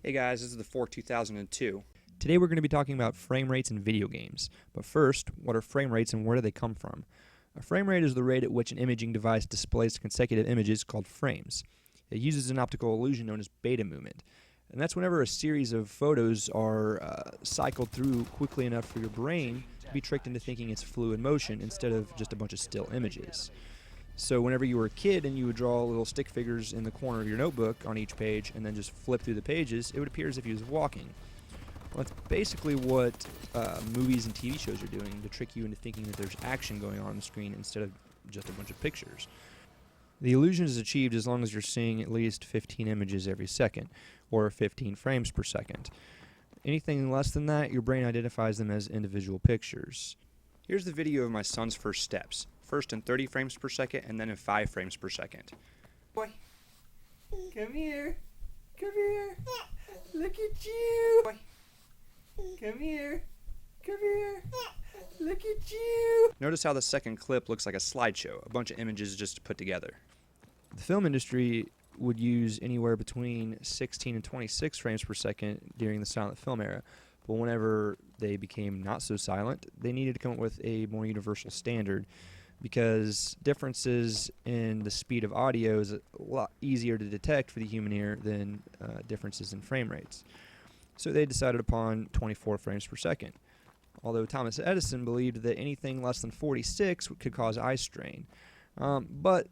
Hey guys, this is the Fork 2002. Today we're going to be talking about frame rates in video games. But first, what are frame rates and where do they come from? A frame rate is the rate at which an imaging device displays consecutive images called frames. It uses an optical illusion known as beta movement. And that's whenever a series of photos are cycled through quickly enough for your brain to be tricked into thinking it's fluid motion instead of just a bunch of still images. So whenever you were a kid and you would draw little stick figures in the corner of your notebook on each page and then just flip through the pages, it would appear as if he was walking. Well, that's basically what movies and TV shows are doing to trick you into thinking that there's action going on the screen instead of just a bunch of pictures. The illusion is achieved as long as you're seeing at least 15 images every second, or 15 frames per second. Anything less than that, your brain identifies them as individual pictures. Here's the video of my son's first steps. First in 30 frames per second and then in 5 frames per second. Boy, come here. Come here. Look at you. Boy, come here. Come here. Look at you. Notice how the second clip looks like a slideshow, a bunch of images just put together. The film industry would use anywhere between 16 and 26 frames per second during the silent film era. But whenever they became not so silent, they needed to come up with a more universal standard because differences in the speed of audio is a lot easier to detect for the human ear than differences in frame rates. So they decided upon 24 frames per second. Although Thomas Edison believed that anything less than 46 could cause eye strain. But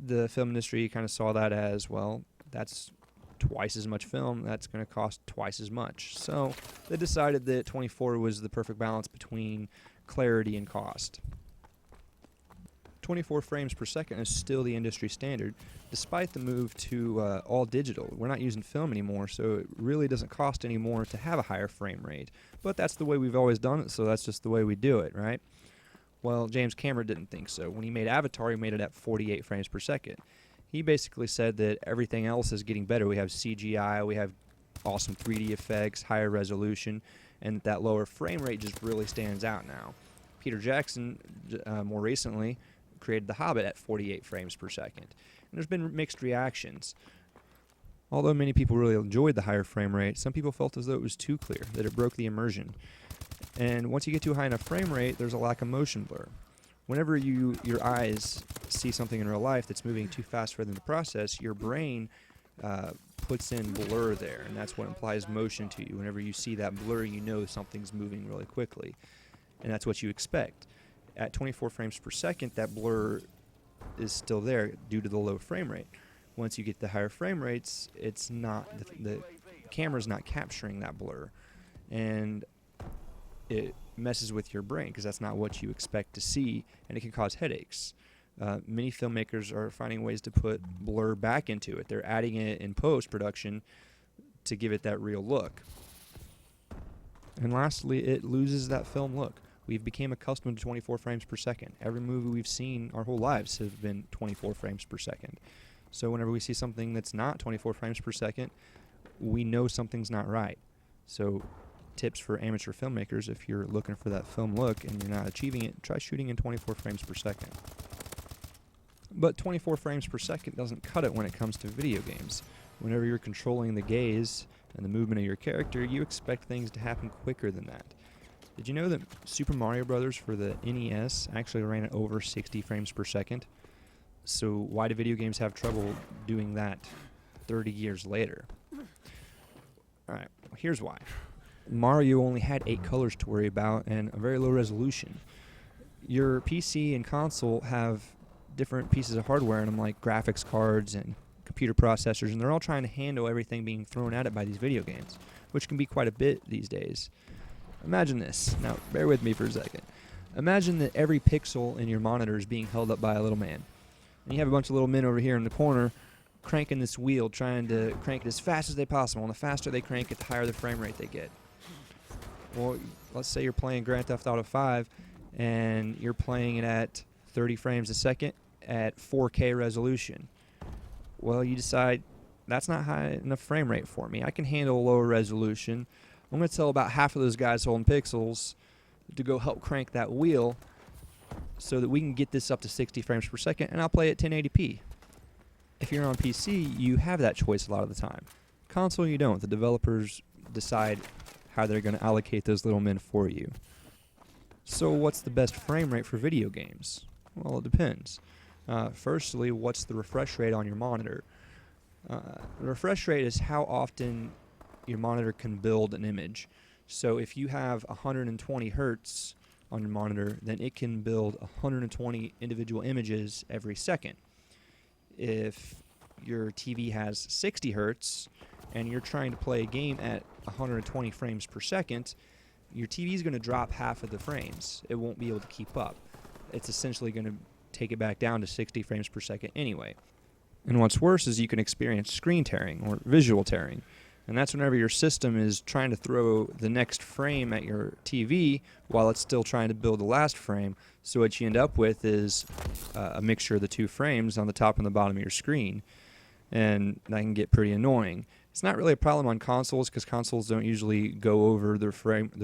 the film industry kind of saw that as, well, that's twice as much film, that's going to cost twice as much. So they decided that 24 was the perfect balance between clarity and cost. 24 frames per second is still the industry standard, despite the move to all digital. We're not using film anymore, so it really doesn't cost any more to have a higher frame rate. But that's the way we've always done it, so that's just the way we do it, right? Well, James Cameron didn't think so. When he made Avatar, he made it at 48 frames per second. He basically said that everything else is getting better. We have CGI, we have awesome 3D effects, higher resolution, and that lower frame rate just really stands out now. Peter Jackson, more recently, created The Hobbit at 48 frames per second. And there's been mixed reactions. Although many people really enjoyed the higher frame rate, some people felt as though it was too clear, that it broke the immersion. And once you get to a high enough frame rate, there's a lack of motion blur. Whenever your eyes see something in real life that's moving too fast for them to process, your brain puts in blur there, and that's what implies motion to you. Whenever you see that blur, you know something's moving really quickly, and that's what you expect. At 24 frames per second, that blur is still there due to the low frame rate. Once you get the higher frame rates, it's not the camera's not capturing that blur, and it messes with your brain because that's not what you expect to see, and it can cause headaches. Many filmmakers are finding ways to put blur back into it. They're adding it in post-production to give it that real look. And lastly, it loses that film look. We've become accustomed to 24 frames per second. Every movie we've seen our whole lives has been 24 frames per second. So whenever we see something that's not 24 frames per second, we know something's not right. So tips for amateur filmmakers: if you're looking for that film look and you're not achieving it, try shooting in 24 frames per second. But 24 frames per second doesn't cut it when it comes to video games. Whenever you're controlling the gaze and the movement of your character, you expect things to happen quicker than that. Did you know that Super Mario Bros. For the NES actually ran at over 60 frames per second? So why do video games have trouble doing that 30 years later? Alright, well, here's why. Mario only had 8 colors to worry about and a very low resolution. Your PC and console have different pieces of hardware in them, like graphics cards and computer processors, and they're all trying to handle everything being thrown at it by these video games, which can be quite a bit these days. Imagine this. Now, bear with me for a second. Imagine that every pixel in your monitor is being held up by a little man. And you have a bunch of little men over here in the corner cranking this wheel, trying to crank it as fast as they possible. And the faster they crank it, the higher the frame rate they get. Well, let's say you're playing Grand Theft Auto 5, and you're playing it at 30 frames a second at 4K resolution. Well, you decide, that's not high enough frame rate for me. I can handle a lower resolution. I'm going to tell about half of those guys holding pixels to go help crank that wheel so that we can get this up to 60 frames per second, and I'll play at 1080p. If you're on PC, you have that choice a lot of the time. Console, you don't. The developers decide how they're going to allocate those little men for you. So what's the best frame rate for video games? Well, it depends. Firstly, what's the refresh rate on your monitor? The refresh rate is how often your monitor can build an image. So if you have 120 hertz on your monitor, then it can build 120 individual images every second. If your TV has 60 hertz and you're trying to play a game at 120 frames per second, your TV is going to drop half of the frames. It won't be able to keep up. It's essentially going to take it back down to 60 frames per second anyway. And what's worse is you can experience screen tearing or visual tearing. And that's whenever your system is trying to throw the next frame at your TV while it's still trying to build the last frame. So what you end up with is a mixture of the two frames on the top and the bottom of your screen. And that can get pretty annoying. It's not really a problem on consoles because consoles don't usually go over the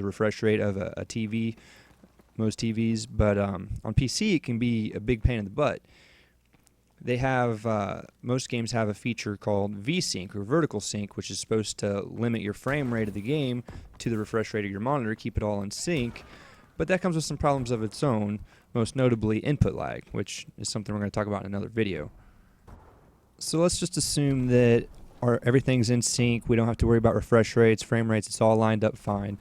refresh rate of a TV, most TVs. But on PC, it can be a big pain in the butt. They have, most games have a feature called VSync or vertical sync, which is supposed to limit your frame rate of the game to the refresh rate of your monitor, keep it all in sync. But that comes with some problems of its own, most notably input lag, which is something we're going to talk about in another video. So let's just assume that everything's in sync, we don't have to worry about refresh rates, frame rates, it's all lined up fine.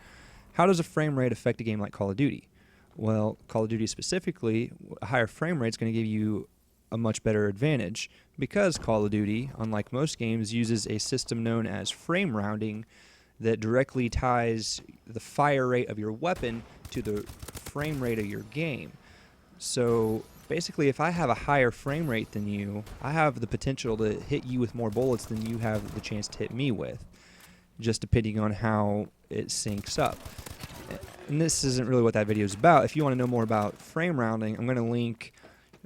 How does a frame rate affect a game like Call of Duty? Well, Call of Duty specifically, a higher frame rate is going to give you a much better advantage because Call of Duty, unlike most games, uses a system known as frame rounding that directly ties the fire rate of your weapon to the frame rate of your game. So basically, if I have a higher frame rate than you, I have the potential to hit you with more bullets than you have the chance to hit me with, just depending on how it syncs up. And this isn't really what that video is about. If you want to know more about frame rounding, I'm going to link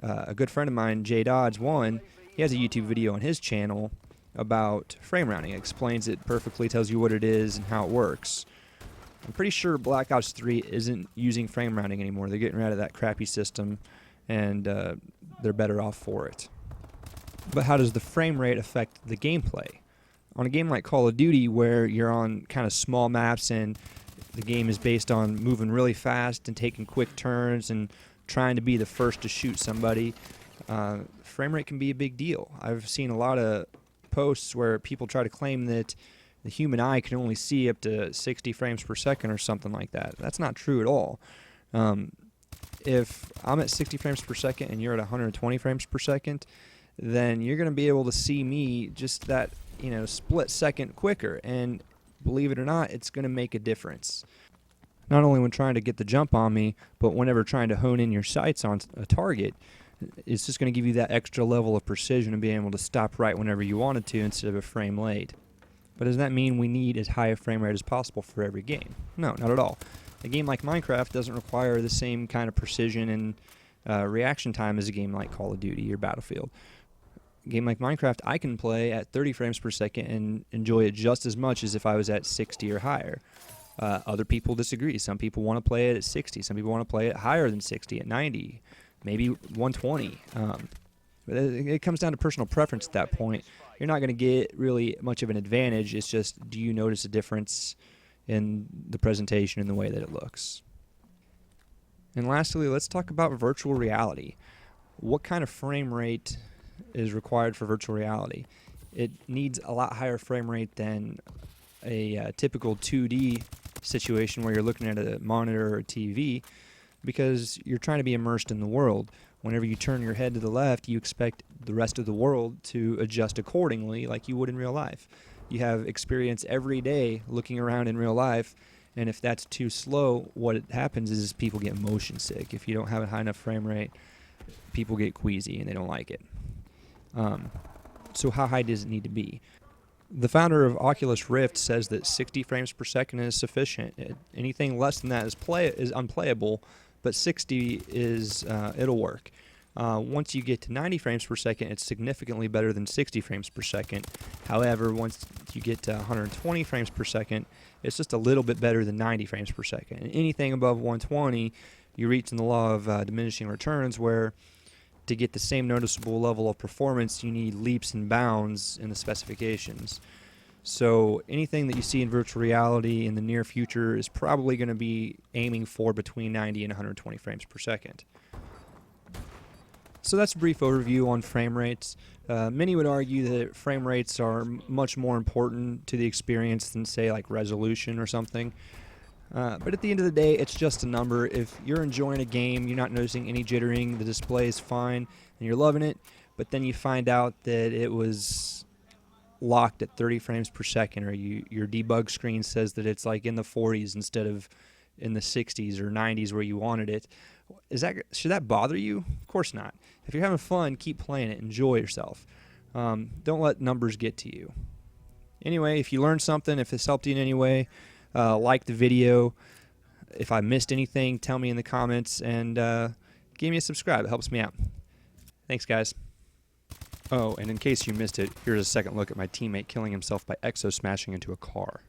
a good friend of mine, Jay Dodge, he has a YouTube video on his channel about frame rounding. It explains it perfectly, tells you what it is and how it works. I'm pretty sure Black Ops 3 isn't using frame rounding anymore. They're getting rid of that crappy system, and they're better off for it. But how does the frame rate affect the gameplay? On a game like Call of Duty, where you're on kind of small maps and the game is based on moving really fast and taking quick turns and trying to be the first to shoot somebody, frame rate can be a big deal. I've seen a lot of posts where people try to claim that the human eye can only see up to 60 frames per second or something like that. That's not true at all. If I'm at 60 frames per second and you're at 120 frames per second, then you're going to be able to see me just that, split second quicker. And believe it or not, it's going to make a difference. Not only when trying to get the jump on me, but whenever trying to hone in your sights on a target, it's just going to give you that extra level of precision and being able to stop right whenever you wanted to instead of a frame late. But does that mean we need as high a frame rate as possible for every game? No, not at all. A game like Minecraft doesn't require the same kind of precision and reaction time as a game like Call of Duty or Battlefield. A game like Minecraft, I can play at 30 frames per second and enjoy it just as much as if I was at 60 or higher. Other people disagree. Some people want to play it at 60. Some people want to play it higher than 60, at 90, maybe 120. But it comes down to personal preference at that point. You're not going to get really much of an advantage. It's just, do you notice a difference in the presentation and the way that it looks? And lastly, let's talk about virtual reality. What kind of frame rate is required for virtual reality? It needs a lot higher frame rate than a typical 2D situation where you're looking at a monitor or a TV, because you're trying to be immersed in the world. Whenever you turn your head to the left, you expect the rest of the world to adjust accordingly like you would in real life. You have experience every day looking around in real life, and if that's too slow, what happens is people get motion sick. If you don't have a high enough frame rate, people get queasy and they don't like it. So how high does it need to be? The founder of Oculus Rift says that 60 frames per second is sufficient. Anything less than that is unplayable, but 60 is it'll work. Once you get to 90 frames per second, it's significantly better than 60 frames per second. However, once you get to 120 frames per second, it's just a little bit better than 90 frames per second. And anything above 120, you reach in the law of diminishing returns, where to get the same noticeable level of performance, you need leaps and bounds in the specifications. So anything that you see in virtual reality in the near future is probably going to be aiming for between 90 and 120 frames per second. So that's a brief overview on frame rates. Many would argue that frame rates are much more important to the experience than, say, like resolution or something. But at the end of the day, it's just a number. If you're enjoying a game, you're not noticing any jittering, the display is fine, and you're loving it, but then you find out that it was locked at 30 frames per second, or your debug screen says that it's like in the 40s instead of in the 60s or 90s where you wanted it. Should that bother you? Of course not. If you're having fun, keep playing it. Enjoy yourself. Don't let numbers get to you. Anyway, if you learned something, if this helped you in any way, like the video. If I missed anything, tell me in the comments, and give me a subscribe. It helps me out. Thanks, guys. Oh, and in case you missed it, here's a second look at my teammate killing himself by exo smashing into a car.